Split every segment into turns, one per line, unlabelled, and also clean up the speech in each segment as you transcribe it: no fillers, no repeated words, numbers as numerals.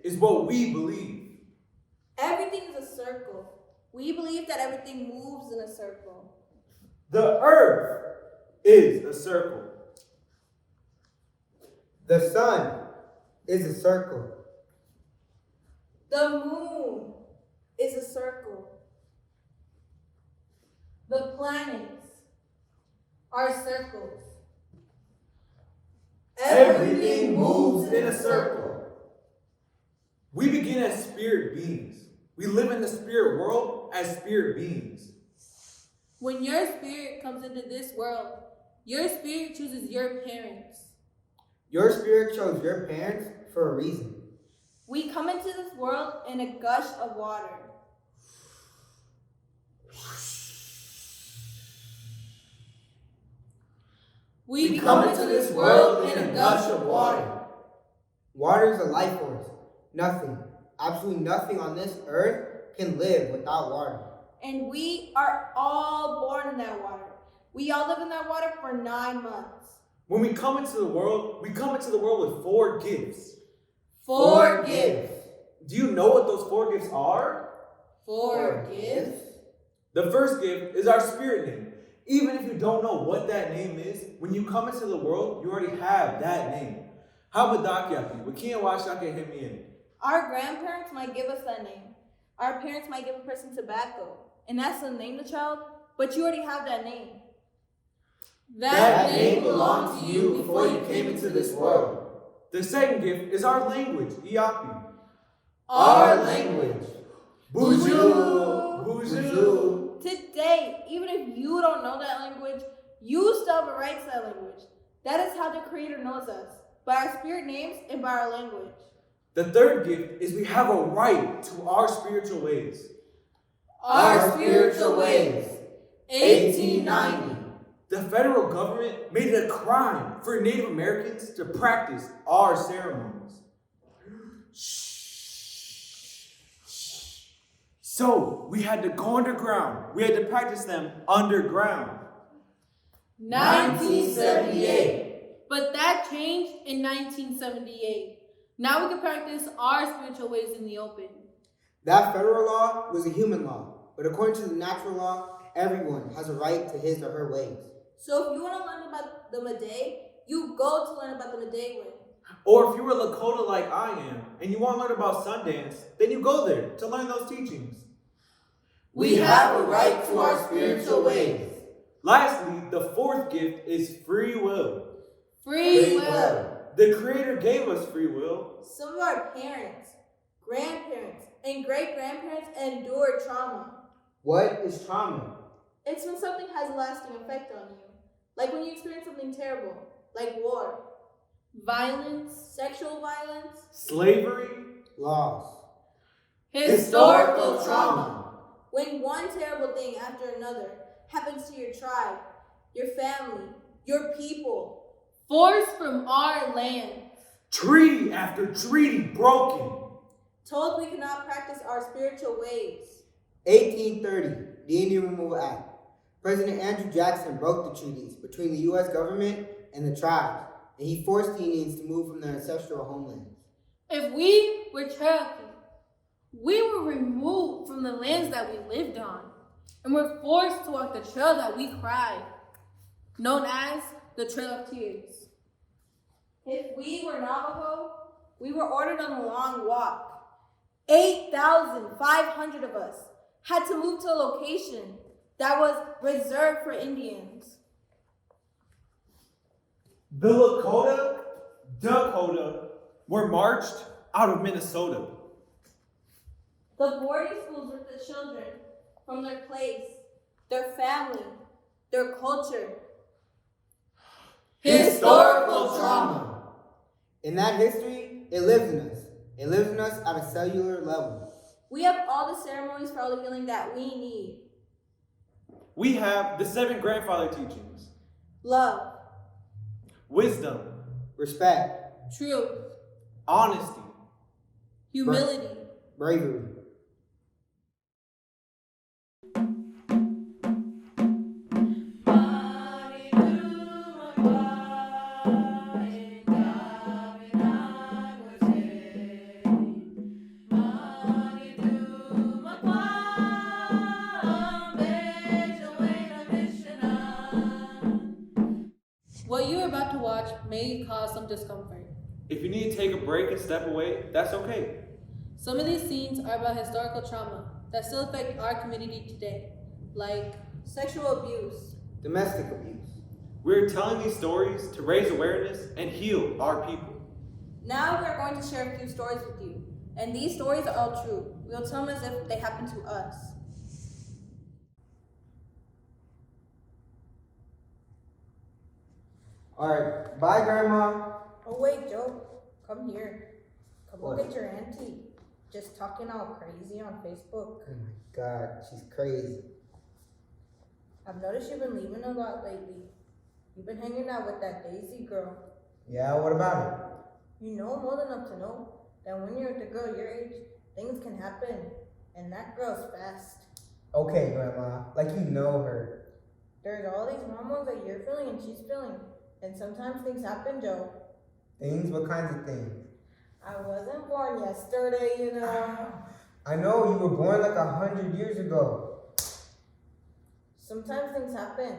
is what we believe.
Everything is a circle. We believe that everything moves in a circle.
The earth is a circle.
The sun is a circle.
The moon is a circle. The planets are circles.
Everything moves in a circle. We begin as spirit beings. We live in the spirit world as spirit beings.
When your spirit comes into this world, your spirit chooses your parents.
Your spirit chose your parents for a reason.
We come into this world in a gush of water.
We come into this world in a gush of water.
Water is a life force. Nothing, absolutely nothing on this earth can live without water.
And we are all born in that water. We all live in that water for 9 months.
When we come into the world with 4 gifts.
4 gifts.
Do you know what those 4 gifts are?
4 gifts?
The first gift is our spirit name. Even if you don't know what that name is, when you come into the world, you already have that name. Habadakyaki, Wakiawashake Hemian.
Our grandparents might give us that name. Our parents might give a person tobacco. And that's the name of the child, but you already have that name.
That name belonged to you before you came into this world. The second gift is our language, Iapi.
Our
language. Buju. Buju.
Today, even if you don't know that language, you still have a right to that language. That is how the Creator knows us, by our spirit names and by our language.
The third gift is we have a right to our spiritual ways.
Our spiritual ways.
1890. The federal government made it a crime for Native Americans to practice our ceremonies. So we had to go underground. We had to practice them underground.
1978. But that changed in 1978. Now we can practice our spiritual ways in the open.
That federal law was a human law, but according to the natural law, everyone has a right to his or her ways.
So if you want to learn about the Madei, you go to learn about the Madei way.
Or if you were Lakota like I am, and you want to learn about Sundance, then you go there to learn those teachings.
We have a right to our spiritual ways.
Lastly, the fourth gift is free will.
Free will.
The Creator gave us free will.
Some of our parents, grandparents, and great-grandparents endured trauma.
What is trauma?
It's when something has a lasting effect on you. Like when you experience something terrible, like war, violence, sexual violence,
slavery,
loss,
historical trauma. When one terrible thing after another happens to your tribe, your family, your people, forced from our land,
treaty after treaty broken,
told we cannot practice our spiritual ways.
1830, the Indian Removal Act. President Andrew Jackson broke the treaties between the U.S. government and the tribes, and he forced the Indians to move from their ancestral homelands.
If we were Cherokee, we were removed from the lands that we lived on, and were forced to walk the trail that we cried, known as the Trail of Tears. If we were Navajo, we were ordered on a long walk. 8,500 of us had to move to a location that was reserved for Indians.
The Lakota, Dakota were marched out of Minnesota.
The boarding schools ripped the children from their place, their family, their culture.
Historical trauma.
In that history, it lives in us. It lives in us at a cellular level.
We have all the ceremonies for all the healing that we need.
We have the 7 grandfather teachings.
Love.
Wisdom.
Respect.
Truth.
Honesty.
Humility.
Bravery.
may cause some discomfort.
If you need to take a break and step away, that's okay.
Some of these scenes are about historical trauma that still affect our community today, like sexual abuse.
Domestic abuse.
We're telling these stories to raise awareness and heal our people.
Now we're going to share a few stories with you. And these stories are all true. We'll tell them as if they happened to us.
Alright, bye, Grandma.
Oh wait, Joe. Come here. Come
What?
look at your auntie. Just talking all crazy on Facebook.
Oh my God, she's crazy.
I've noticed you've been leaving a lot lately. You've been hanging out with that Daisy girl.
Yeah, what about it?
You know I'm old enough to know that when you're with a girl your age, things can happen. And that girl's fast.
Okay, Grandma, like you know her.
There's all these hormones that you're feeling and she's feeling. And sometimes things happen, Joe.
Things? What kinds of things?
I wasn't born yesterday, you know.
I know, you were born like 100 years ago.
Sometimes things happen.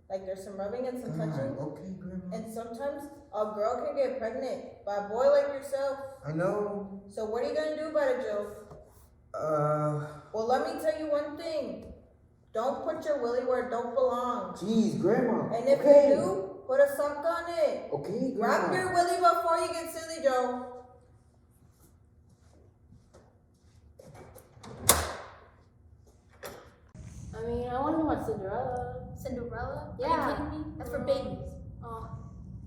Like there's some rubbing and some touching.
Okay, Grandma.
And sometimes a girl can get pregnant by a boy like yourself.
I know.
So what are you gonna do about it, Joe? Well, let me tell you one thing. Don't put your willy where it don't belong.
Jeez, Grandma.
And if you do, put a sock on it.
Okay, Grandma.
Wrap your willy before you get silly, Joe.
I mean, I want to watch Cinderella.
Cinderella?
Yeah.
Are you kidding me? That's for babies. Oh,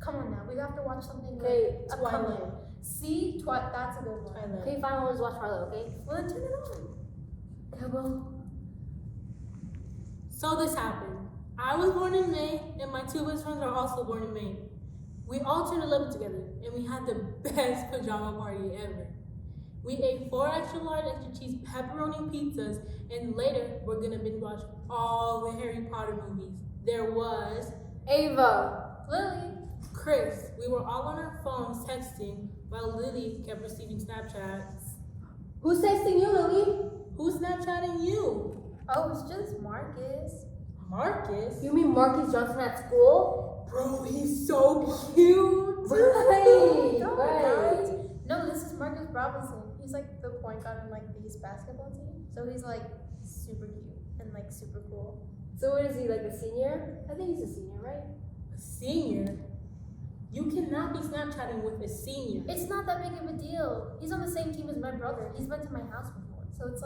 come on now. We have to watch something
Okay,
good.
Twilight.
See? That's a good one.
Twilight.
Okay, fine. We'll just watch Twilight, okay? Well, then turn it on.
Okay, well. So this happened. I was born in May, and my two best friends are also born in May. We all turned 11 together, and we had the best pajama party ever. We ate 4 extra large, extra cheese pepperoni pizzas, and later we're gonna binge watch all the Harry Potter movies. There was
Ava. Lily.
Chris. We were all on our phones texting while Lily kept receiving Snapchats.
Who's texting you, Lily?
Who's Snapchatting you?
Oh, it's just Marcus.
Marcus?
You mean Marcus Johnson at school?
Bro, he's so cute.
Right.
Oh,
Right. No, this is Marcus Robinson. He's like the point guard in like these basketball team. So he's like super cute and like super cool.
So what is he, like a senior? I think he's a senior, right?
A senior? You cannot be Snapchatting with a senior.
It's not that big of a deal. He's on the same team as my brother. He's been to my house before. So it's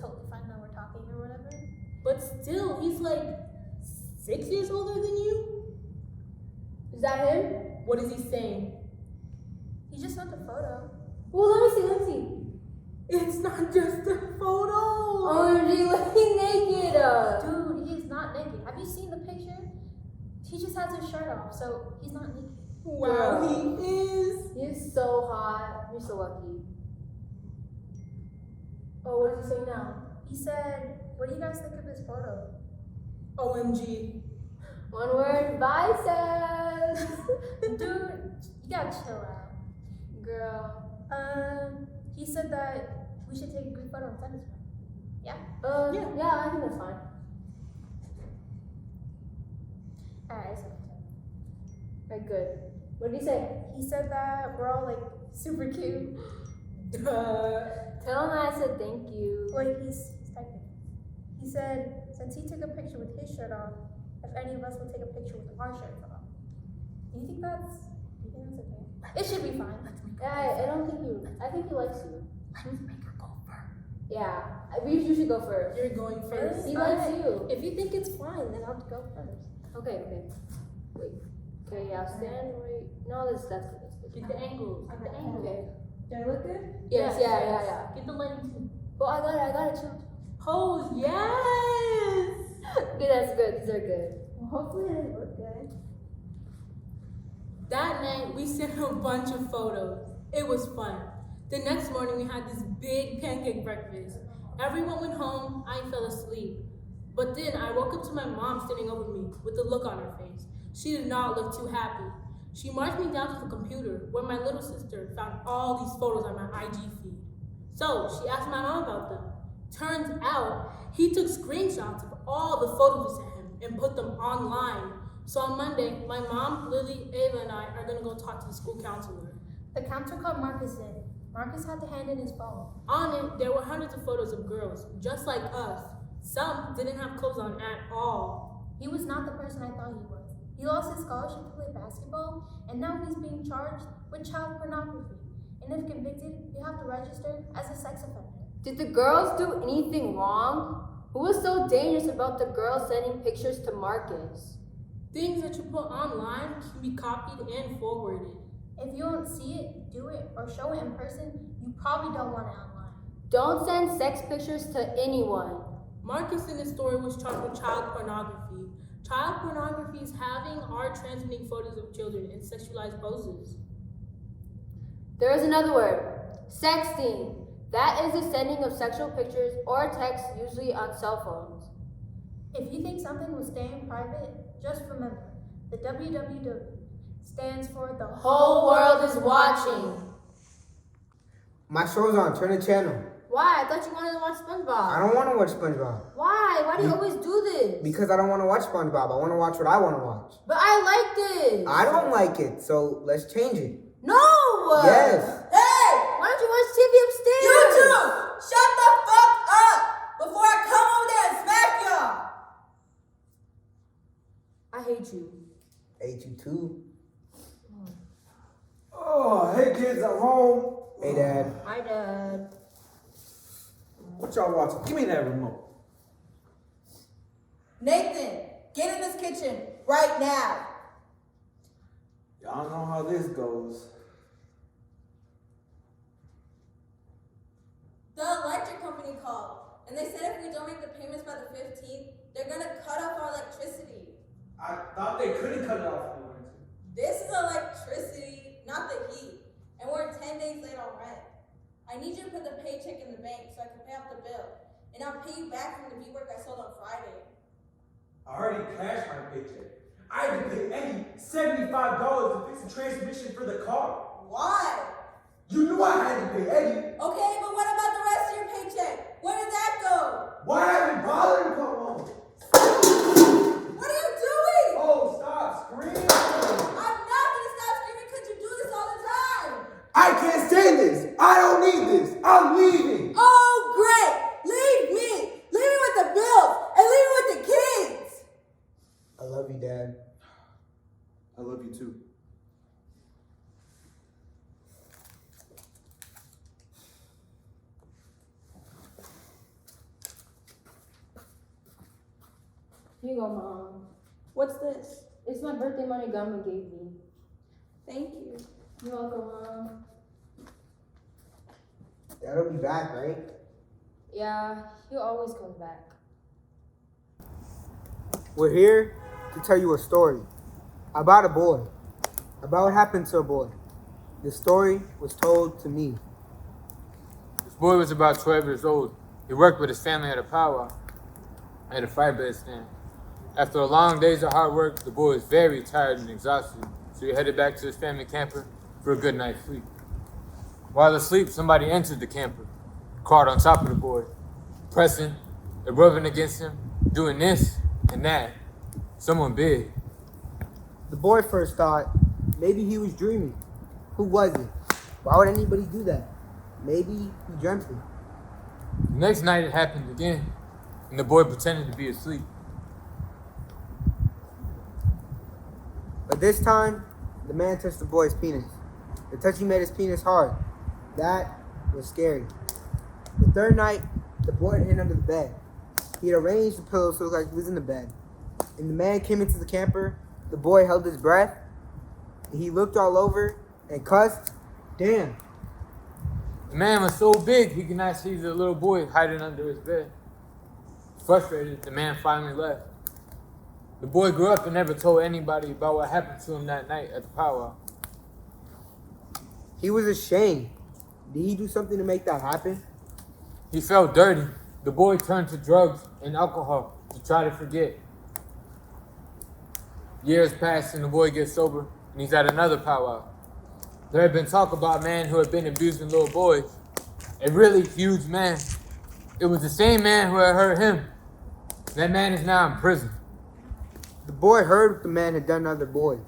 totally fine that we're talking or whatever.
But still, he's like 6 years older than you?
Is that him?
What is he saying?
He just sent a photo.
Well, let me see.
It's not just a photo.
OMG, look, he's naked.
Dude, he's not naked. Have you seen the picture? He just has his shirt off, so he's not naked.
Wow, he is.
He's so hot. You're so lucky. Oh, what does he say now?
He said, what do you guys think of this photo?
OMG.
One word, biceps.
Dude, you gotta chill out.
Girl.
He said that we should take a group photo and send it to him. Yeah?
Yeah, I think that's fine.
Alright, so
Right, good. What did he say?
he said that we're all like super cute.
Tell him I said thank you.
Wait, he's typing. He said, since he took a picture with his shirt on, if any of us will take a picture with our shirts on. Do you think that's okay? It should be fine.
Yeah, I don't think you. I think he likes you.
Let's make her go first.
Yeah, you should go first.
You're going first.
He likes you.
If you think it's fine, then I'll go first.
Okay. Wait. Okay, yeah, stand right. No, that's good.
Get the angles. Get the angles.
Okay.
Do I look good?
Yes, yeah.
Get the lighting too.
Oh, I got it too.
Pose, yes!
Okay, that's good. These are good.
Well, hopefully it didn't look good.
That night, we sent a bunch of photos. It was fun. The next morning, we had this big pancake breakfast. Everyone went home. I fell asleep. But then I woke up to my mom standing over me with a look on her face. She did not look too happy. She marched me down to the computer where my little sister found all these photos on my IG feed. So she asked my mom about them. Turns out he took screenshots of all the photos we sent him and put them online.
So on Monday, my mom, Lily, Ava, and I are gonna go talk to the school counselor.
The counselor called Marcus in. Marcus had to hand in his phone.
On it, there were hundreds of photos of girls, just like us. Some didn't have clothes on at all.
He was not the person I thought he was. He lost his scholarship to play basketball, and now he's being charged with child pornography. And if convicted, he'll have to register as a sex offender.
Did the girls do anything wrong? Who was so dangerous about the girls sending pictures to Marcus?
Things that you put online can be copied and forwarded.
If you don't see it, do it, or show it in person, you probably don't want it online.
Don't send sex pictures to anyone.
Marcus in his story was charged with child pornography. Child pornography is having or transmitting photos of children in sexualized poses.
There is another word, sexting. That is the sending of sexual pictures or texts, usually on cell phones.
If you think something will stay in private, just remember, the www stands for the
Whole world is watching.
My show's on. Turn the channel.
Why? I thought you wanted to watch
I
SpongeBob.
don't want to watch SpongeBob.
Why? Why do you always do this?
Because I don't want to watch SpongeBob. I want to watch what I want to watch.
But I like this.
I don't like it, so let's change it.
No!
Yes.
Hey!
Why don't you watch TV upstairs?
You two! Shut the fuck up! Before I come over there and smack y'all!
I hate you.
Hate you too.
Oh, hey kids, I'm home.
Hey, Dad.
Hi, Dad.
What y'all watching? Give me that remote.
Nathan, get in this kitchen right now.
Y'all know how this goes.
The electric company called, and they said if we don't make the payments by the 15th, they're gonna cut off our electricity.
I thought they couldn't cut it off.
This is electricity, not the heat, and we're 10 days late on rent. I need you to put the paycheck in the bank so I can pay off the bill, and I'll pay you back from the beadwork I sold on Friday.
I already cashed my paycheck. I had to pay Eddie $75 to fix the transmission for the car.
Why?
You knew I had to pay Eddie.
Okay, but what about the rest of your paycheck? Where did that go?
Why haven't you bothered to come home?
What are you doing?
Oh, stop screaming.
I'm not gonna stop screaming because you do this all the time.
I can't stand this. I don't need this. I'm leaving.
Oh, great. Leave me. Leave me with the bills and leave me with the kids.
I love you, Dad.
I love you too.
Here you go, Mom.
What's this?
It's my birthday money Grandma gave me.
Thank you.
You're welcome, Mom.
Dad'll be back, right?
Yeah, he always comes back.
We're here to tell you a story about a boy, about what happened to a boy. The story was told to me.
This boy was about 12 years old. He worked with his family at a powwow at a fire bed stand. After a long days of hard work, the boy was very tired and exhausted, so he headed back to his family camper for a good night's sleep. While asleep, somebody entered the camper, crawled on top of the boy, pressing and rubbing against him, doing this and that. Someone big.
The boy first thought maybe he was dreaming. Who was it? Why would anybody do that? Maybe he dreamt it.
The next night it happened again, and the boy pretended to be asleep.
But this time, the man touched the boy's penis. The touching made his penis hard. That was scary. The third night, the boy had hid under the bed. He had arranged the pillows so it looked like he was in the bed. And the man came into the camper. The boy held his breath. And he looked all over and cussed. Damn.
The man was so big he could not see the little boy hiding under his bed. Frustrated, the man finally left. The boy grew up and never told anybody about what happened to him that night at the powwow.
He was ashamed. Did he do something to make that happen?
He felt dirty. The boy turned to drugs and alcohol to try to forget. Years passed and the boy gets sober and he's at another powwow. There had been talk about a man who had been abusing little boys. A really huge man. It was the same man who had hurt him. That man is now in prison.
The boy heard what the man had done to other boys.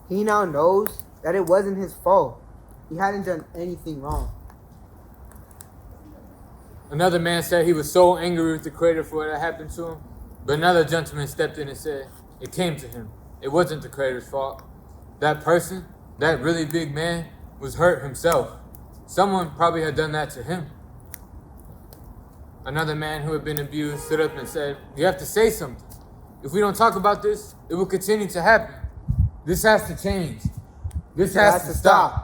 He now knows that it wasn't his fault. He hadn't done anything wrong.
Another man said he was so angry with the creator for what had happened to him, but another gentleman stepped in and said it came to him. It wasn't the creator's fault. That person, that really big man, was hurt himself. Someone probably had done that to him. Another man who had been abused stood up and said, "You have to say something. If we don't talk about this, it will continue to happen. This has to change. This has to stop."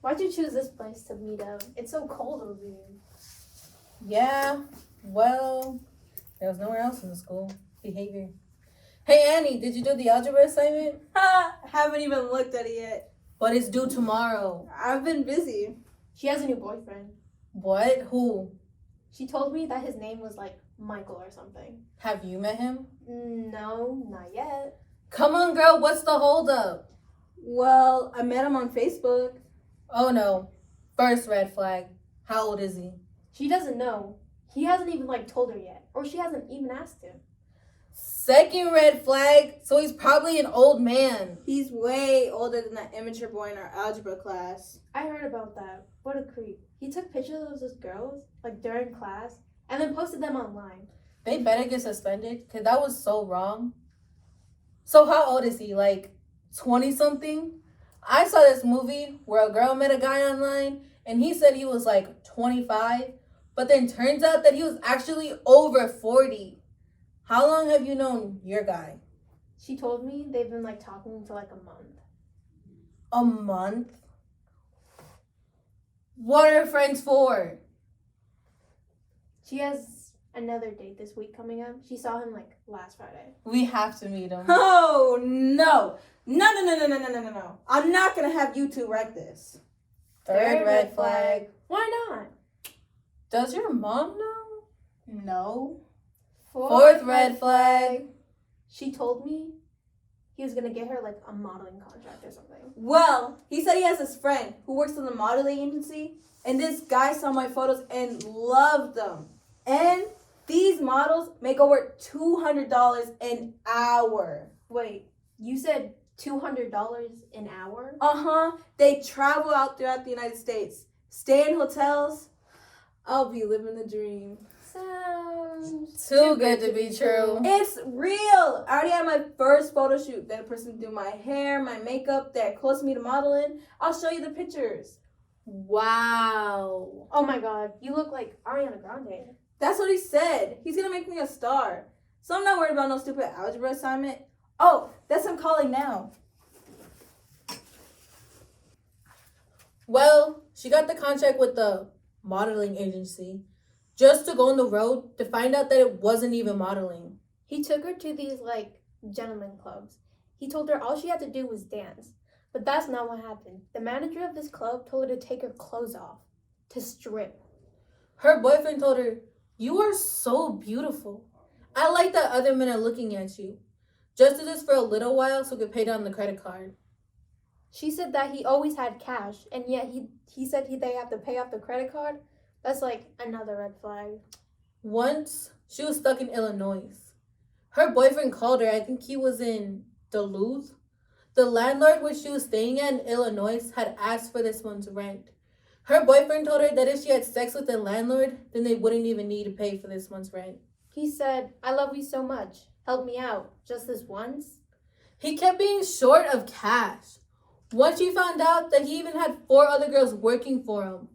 Why'd you choose this place to meet up? It's so cold over here.
Yeah, well, there was nowhere else in the school. Behavior. Hey, Annie, did you do the algebra assignment?
Haven't even looked at it yet.
But it's due tomorrow.
I've been busy.
She has a new boyfriend.
What? Who?
She told me that his name was like Michael or something.
Have you met him?
No, not yet.
Come on, girl, what's the holdup?
Well, I met him on Facebook.
Oh no. First red flag. How old is he?
She doesn't know. He hasn't even like told her yet. Or she hasn't even asked him.
Second red flag. So he's probably an old man.
He's way older than that immature boy in our algebra class.
I heard about that. What a creep. He took pictures of those girls, like during class, and then posted them online.
They better get suspended, because that was so wrong. So how old is he? Like 20-something? I saw this movie where a girl met a guy online, and he said he was like 25, but then turns out that he was actually over 40. How long have you known your guy?
She told me they've been like talking for like a month.
A month? What are friends for?
She has another date this week coming up. She saw him like last Friday.
We have to meet him.
Oh, no. No. I'm not going to have you two wreck this.
Third red flag.
Why not?
Does your mom know?
No.
Fourth red flag.
She told me he was gonna get her like a modeling contract or something.
Well, he said he has this friend who works in the modeling agency, and this guy saw my photos and loved them. And these models make over $200 an hour.
Wait, you said $200 an hour?
Uh-huh. They travel out throughout the United States, stay in hotels. I'll be living the dream.
Sounds
Too good to be true.
It's real. I already had my first photo shoot. That person do my hair, my makeup. They're close to me to model in. I'll show you the pictures.
Wow. Oh my god, you look like Ariana Grande.
That's what he said. He's gonna make me a star. So I'm not worried about no stupid algebra assignment. Oh, that's him calling now.
Well, she got the contract with the modeling agency just to go on the road to find out that it wasn't even modeling.
He took her to these like gentleman clubs. He told her all she had to do was dance. But that's not what happened. The manager of this club told her to take her clothes off, to strip.
Her boyfriend told her, "You are so beautiful. I like that other men are looking at you. Just do this for a little while so we can pay down the credit card."
She said that he always had cash, and yet he said they have to pay off the credit card. That's like another red flag.
Once, she was stuck in Illinois. Her boyfriend called her. I think he was in Duluth. The landlord which she was staying at in Illinois had asked for this month's rent. Her boyfriend told her that if she had sex with the landlord, then they wouldn't even need to pay for this month's rent.
He said, "I love you so much. Help me out. Just this once."
He kept being short of cash. Once she found out that he even had 4 other girls working for him.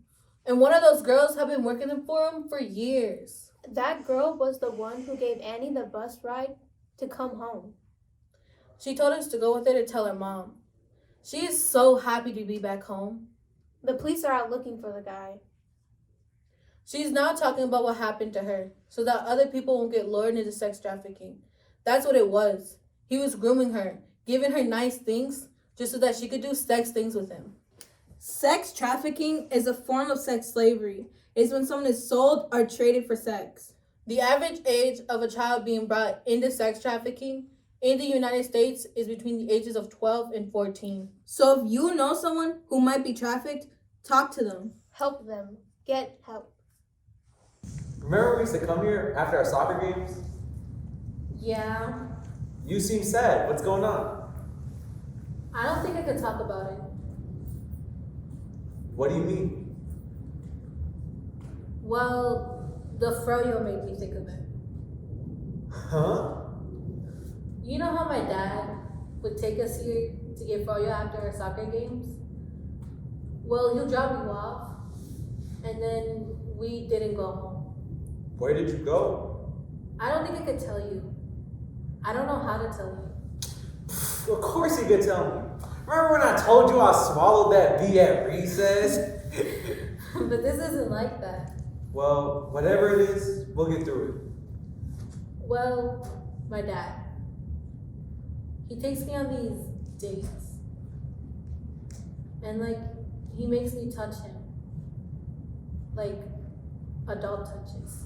And one of those girls had been working for him for years.
That girl was the one who gave Annie the bus ride to come home.
She told us to go with her to tell her mom. She is so happy to be back home.
The police are out looking for the guy.
She's now talking about what happened to her so that other people won't get lured into sex trafficking. That's what it was. He was grooming her, giving her nice things just so that she could do sex things with him.
Sex trafficking is a form of sex slavery. It's when someone is sold or traded for sex.
The average age of a child being brought into sex trafficking in the United States is between the ages of 12 and 14.
So if you know someone who might be trafficked, talk to them.
Help them. Get help.
Remember we used to come here after our soccer games?
Yeah.
You seem sad. What's going on?
I don't think I could talk about it.
What do you mean?
Well, the froyo made me think of it.
Huh?
You know how my dad would take us here to get froyo after our soccer games? Well, he'll drop you off, and then we didn't go home.
Where did you go?
I don't think I could tell you. I don't know how to tell you.
Of course you could tell me. Remember when I told you I swallowed that bee at recess?
But this isn't like that.
Well, whatever it is, we'll get through it.
Well, my dad. He takes me on these dates. And like, he makes me touch him. Like, adult touches.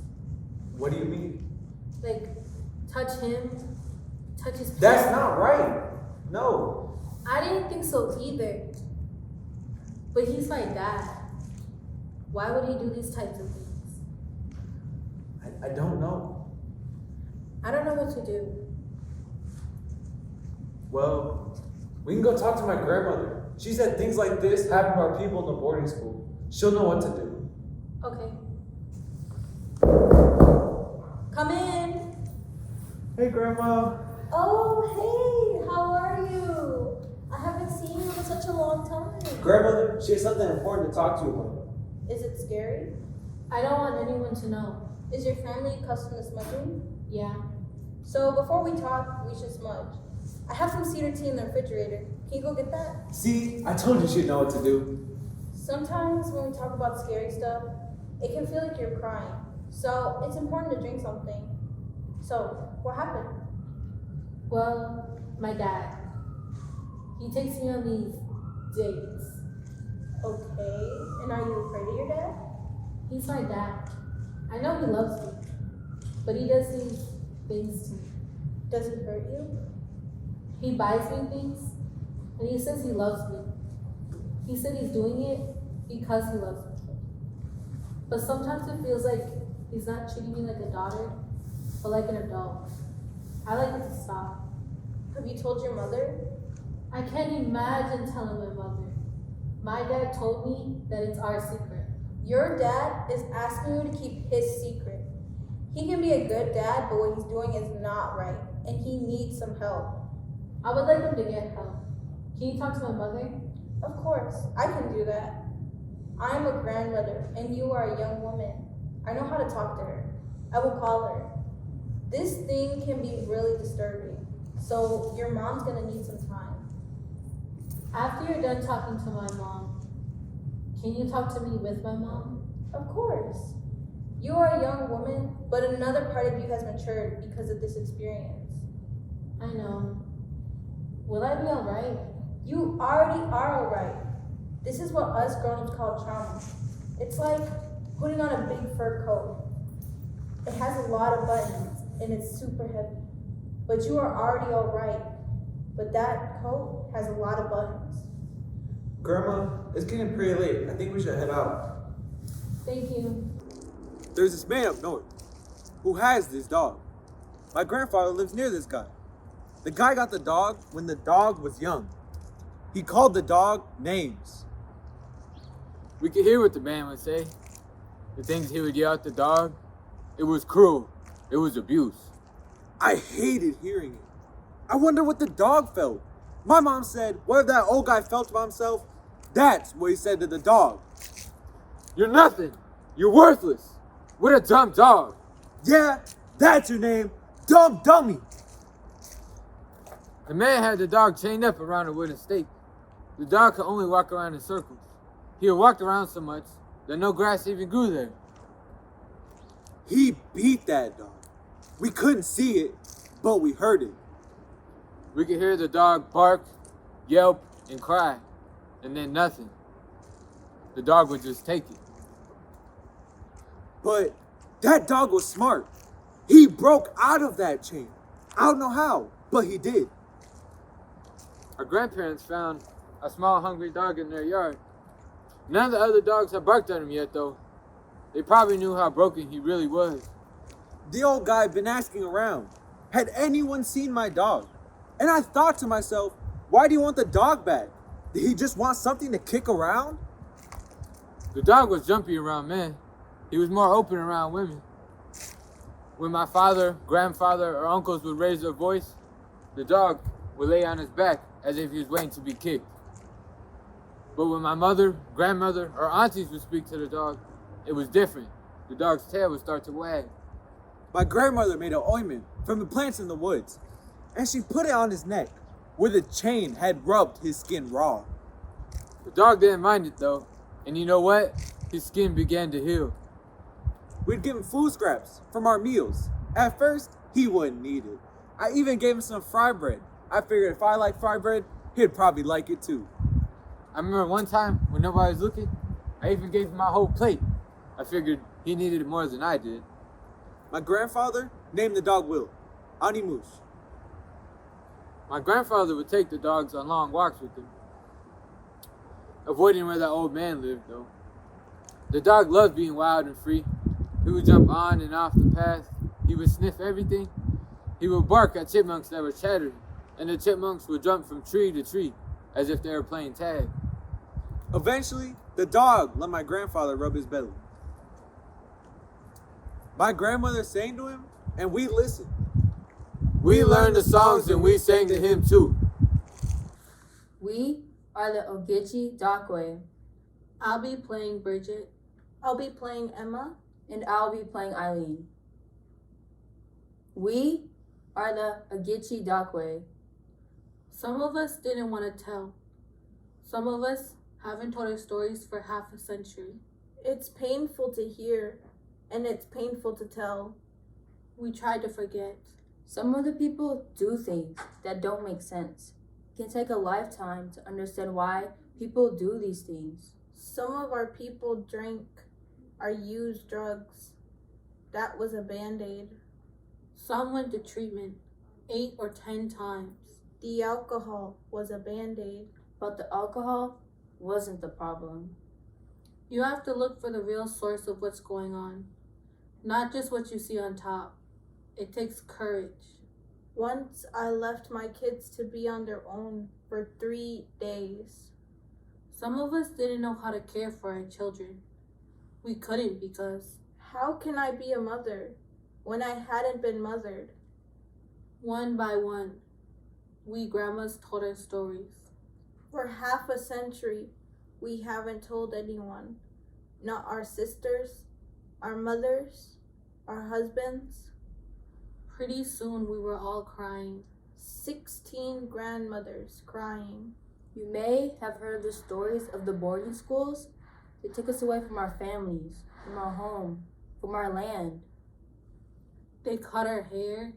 What do you mean?
Like, touch him, touch his
That's not right. No.
I didn't think so either. But he's my dad. Why would he do these types of things?
I don't know.
I don't know what to do.
Well, we can go talk to my grandmother. She said things like this happen to our people in the boarding school. She'll know what to do.
Okay.
Come in.
Hey, Grandma.
Oh, hey, how are you? I haven't seen you in such a long time.
Grandmother, she has something important to talk to you about.
Is it scary?
I don't want anyone to know.
Is your family accustomed to smudging?
Yeah.
So before we talk, we should smudge. I have some cedar tea in the refrigerator. Can you go get that?
See, I told you she'd know what to do.
Sometimes when we talk about scary stuff, it can feel like you're crying. So it's important to drink something. So, what happened?
Well, my dad. He takes me on these dates.
Okay, and are you afraid of your dad?
He's my dad. I know he loves me, but he does these things to me.
Does he hurt you?
He buys me things, and he says he loves me. He said he's doing it because he loves me. But sometimes it feels like he's not treating me like a daughter, but like an adult. I like it to stop.
Have you told your mother?
I can't imagine telling my mother. My dad told me that it's our secret.
Your dad is asking you to keep his secret. He can be a good dad, but what he's doing is not right, and he needs some help.
I would like him to get help. Can you talk to my mother?
Of course, I can do that. I'm a grandmother, and you are a young woman. I know how to talk to her. I will call her. This thing can be really disturbing, so your mom's gonna need some time.
After you're done talking to my mom, can you talk to me with my mom?
Of course. You are a young woman, but another part of you has matured because of this experience.
I know. Will I be alright?
You already are alright. This is what us grown-ups call trauma. It's like putting on a big fur coat. It has a lot of buttons, and it's super heavy. But you are already alright. But that coat has a lot of buttons.
Grandma, it's getting pretty late. I think we should head out.
Thank you.
There's this man up north who has this dog. My grandfather lives near this guy. The guy got the dog when the dog was young. He called the dog names.
We could hear what the man would say. The things he would yell at the dog. It was cruel. It was abuse.
I hated hearing it. I wonder what the dog felt. My mom said, whatever that old guy felt about himself, that's what he said to the dog.
You're nothing. You're worthless. What a dumb dog.
Yeah, that's your name, dumb dummy.
The man had the dog chained up around a wooden stake. The dog could only walk around in circles. He had walked around so much that no grass even grew there.
He beat that dog. We couldn't see it, but we heard it.
We could hear the dog bark, yelp, and cry, and then nothing. The dog would just take it.
But that dog was smart. He broke out of that chain. I don't know how, but he did.
Our grandparents found a small hungry dog in their yard. None of the other dogs had barked at him yet, though. They probably knew how broken he really was.
The old guy had been asking around, had anyone seen my dog? And I thought to myself, why do you want the dog back? Did he just want something to kick around?
The dog was jumpy around men. He was more open around women. When my father, grandfather, or uncles would raise their voice, the dog would lay on his back as if he was waiting to be kicked. But when my mother, grandmother, or aunties would speak to the dog, it was different. The dog's tail would start to wag.
My grandmother made an ointment from the plants in the woods, and she put it on his neck, where the chain had rubbed his skin raw.
The dog didn't mind it though, and you know what? His skin began to heal.
We'd give him food scraps from our meals. At first, he wouldn't eat it. I even gave him some fry bread. I figured if I like fry bread, he'd probably like it too.
I remember one time when nobody was looking, I even gave him my whole plate. I figured he needed it more than I did.
My grandfather named the dog Will, Animush.
My grandfather would take the dogs on long walks with him, avoiding where that old man lived though. The dog loved being wild and free. He would jump on and off the path. He would sniff everything. He would bark at chipmunks that were chattering, and the chipmunks would jump from tree to tree as if they were playing tag.
Eventually, the dog let my grandfather rub his belly. My grandmother sang to him, and we listened.
We learned the songs and we sang to him too.
We are the Oshkii Giizhik.
I'll be playing Bridget. I'll be playing Emma.
And I'll be playing Eileen. We are the Oshkii Giizhik.
Some of us didn't want to tell. Some of us haven't told our stories for half a century. It's painful to hear, and it's painful to tell. We tried to forget.
Some of the people do things that don't make sense. It can take a lifetime to understand why people do these things.
Some of our people drink or use drugs. That was a band-aid. Some went to treatment 8 or 10 times. The alcohol was a band-aid.
But the alcohol wasn't the problem.
You have to look for the real source of what's going on, not just what you see on top. It takes courage. Once I left my kids to be on their own for 3 days. Some of us didn't know how to care for our children. We couldn't because how can I be a mother when I hadn't been mothered? One by one, we grandmas told our stories. For half a century, we haven't told anyone. Not our sisters, our mothers, our husbands. Pretty soon we were all crying. 16 grandmothers crying.
You may have heard the stories of the boarding schools. They took us away from our families, from our home, from our land.
They cut our hair.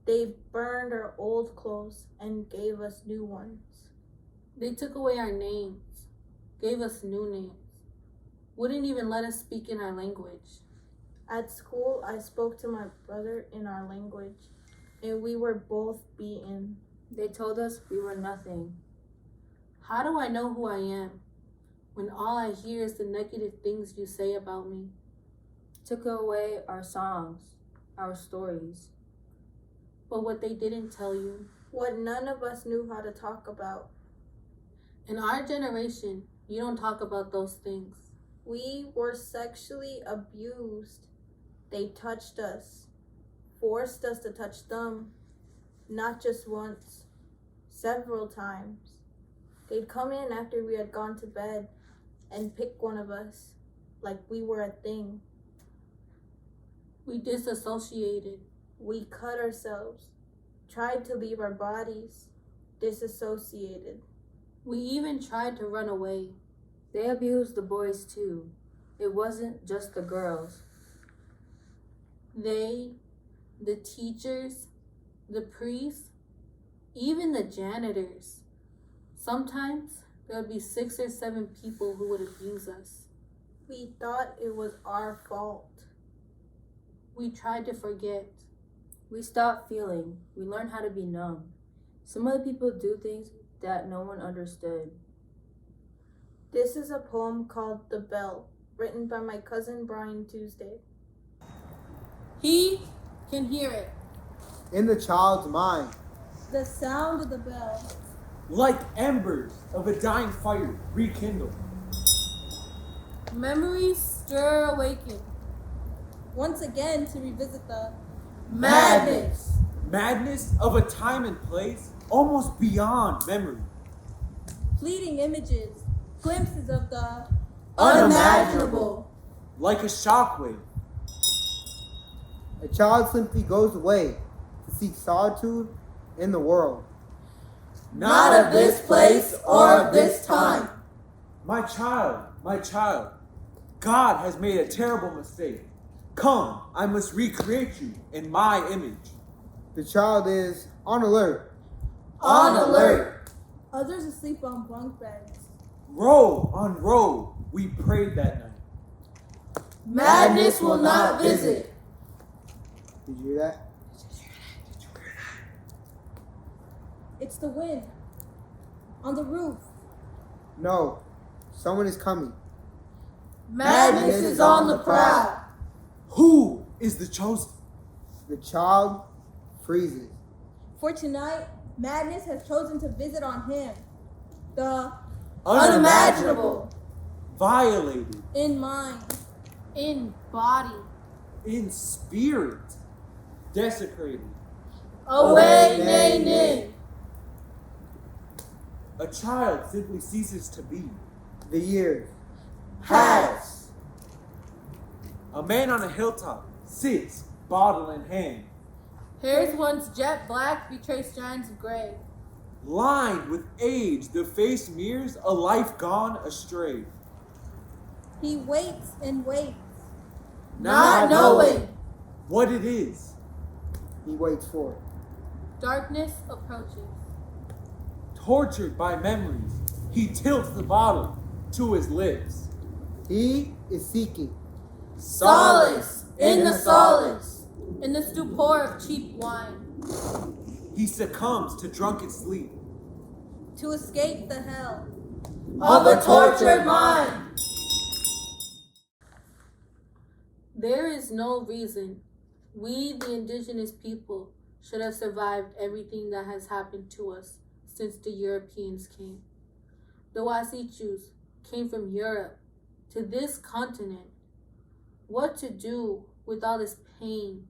They burned our old clothes and gave us new ones. They took away our names, gave us new names, wouldn't even let us speak in our language. At school, I spoke to my brother in our language, and we were both beaten.
They told us we were nothing.
How do I know who I am when all I hear is the negative things you say about me?
Took away our songs, our stories.
But what they didn't tell you, what none of us knew how to talk about. In our generation, you don't talk about those things. We were sexually abused. They touched us, forced us to touch them, not just once, several times. They'd come in after we had gone to bed and pick one of us like we were a thing. We disassociated. We cut ourselves, tried to leave our bodies, disassociated. We even tried to run away.
They abused the boys too. It wasn't just the girls.
They, the teachers, the priests, even the janitors. Sometimes there would be 6 or 7 people who would abuse us. We thought it was our fault. We tried to forget.
We stopped feeling. We learned how to be numb. Some other people do things that no one understood.
This is a poem called The Bell written by my cousin Brian Tuesday.
He can hear it.
In the child's mind,
The sound of the bell.
Like embers of a dying fire rekindled.
Memories stir awaken.
Once again to revisit the
Madness.
Madness of a time and place almost beyond memory.
fleeting images, glimpses of the
Unimaginable.
Like a shockwave.
a child simply goes away to seek solitude in the world.
Not of this place or of this time.
My child, God has made a terrible mistake. Come, I must recreate you in my image.
The child is on alert.
On alert.
others asleep on bunk beds.
Row on row, we prayed that night.
Madness will not visit.
Did you hear that?
It's the wind. On the roof.
No, someone is coming.
Madness is on the prowl.
Who is the chosen?
The child freezes.
For tonight, madness has chosen to visit on him. The
Unimaginable.
Violated
in mind.
In body.
in spirit, desecrated.
Away, nay, nay.
A child simply ceases to be.
The years.
Has.
A man on a hilltop sits, bottle in hand,
Hairs once jet black betray strands of gray.
lined with age. The face mirrors a life gone astray.
He waits and waits.
Not knowing.
What it is.
He waits for.
Darkness approaches.
Tortured by memories, he tilts the bottle to his lips.
He is seeking.
Solace in the solace. In the stupor of cheap wine.
He succumbs to drunken sleep.
To escape the hell.
Of a tortured mind.
There is no reason we, the indigenous people, should have survived everything that has happened to us since the Europeans came. The Wasichus came from Europe to this continent. What to do with all this pain,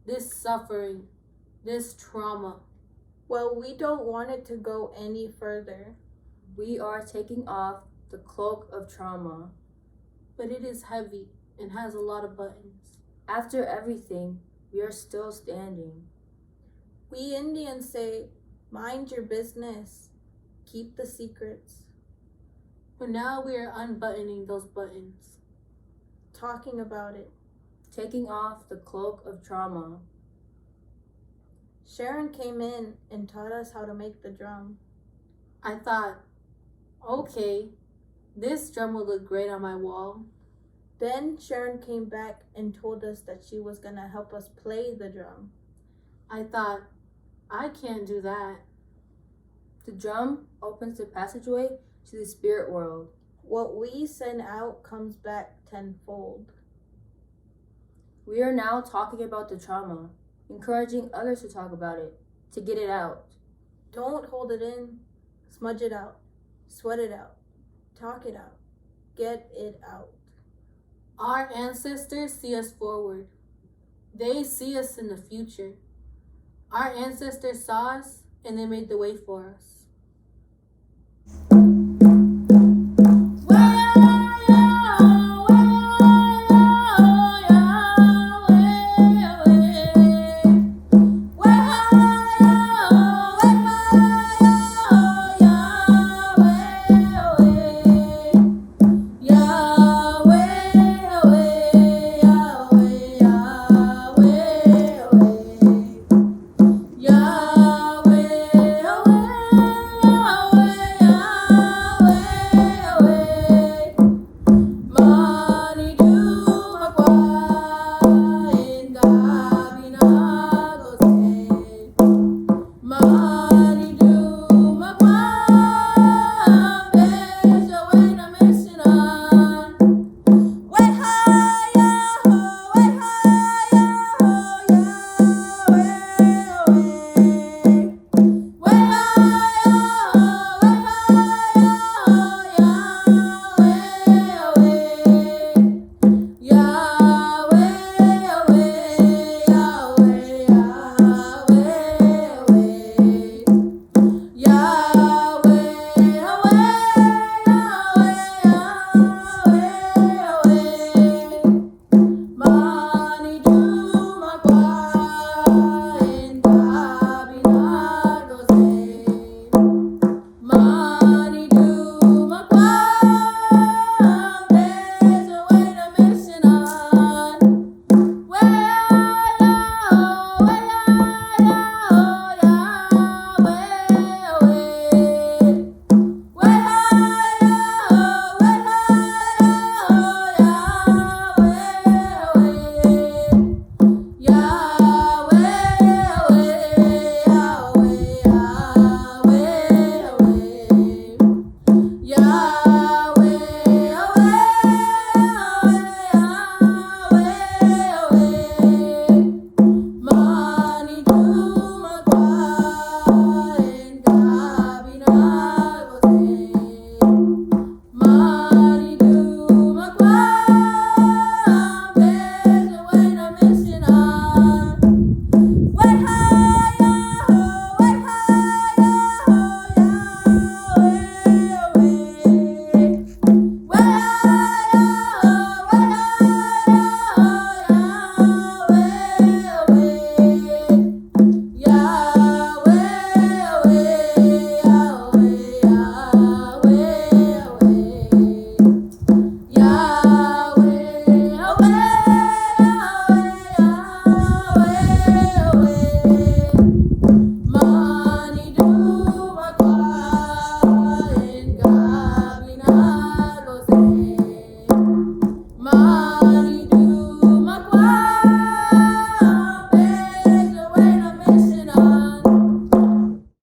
this suffering, this trauma?
Well, we don't want it to go any further.
We are taking off the cloak of trauma.
But it is heavy and has a lot of buttons.
After everything, we are still standing.
We Indians say, mind your business. Keep the secrets.
But now we are unbuttoning those buttons.
Talking about it.
Taking off the cloak of trauma.
Sharon came in and taught us how to make the drum.
I thought, okay, this drum will look great on my wall.
Then Sharon came back and told us that she was gonna help us play the drum.
I thought, I can't do that.
The drum opens the passageway to the spirit world.
What we send out comes back tenfold.
We are now talking about the trauma, encouraging others to talk about it, to get it out.
Don't hold it in. Smudge it out. Sweat it out. Talk it out. Get it out.
Our ancestors see us forward. They see us in the future. Our ancestors saw us and they made the way for us.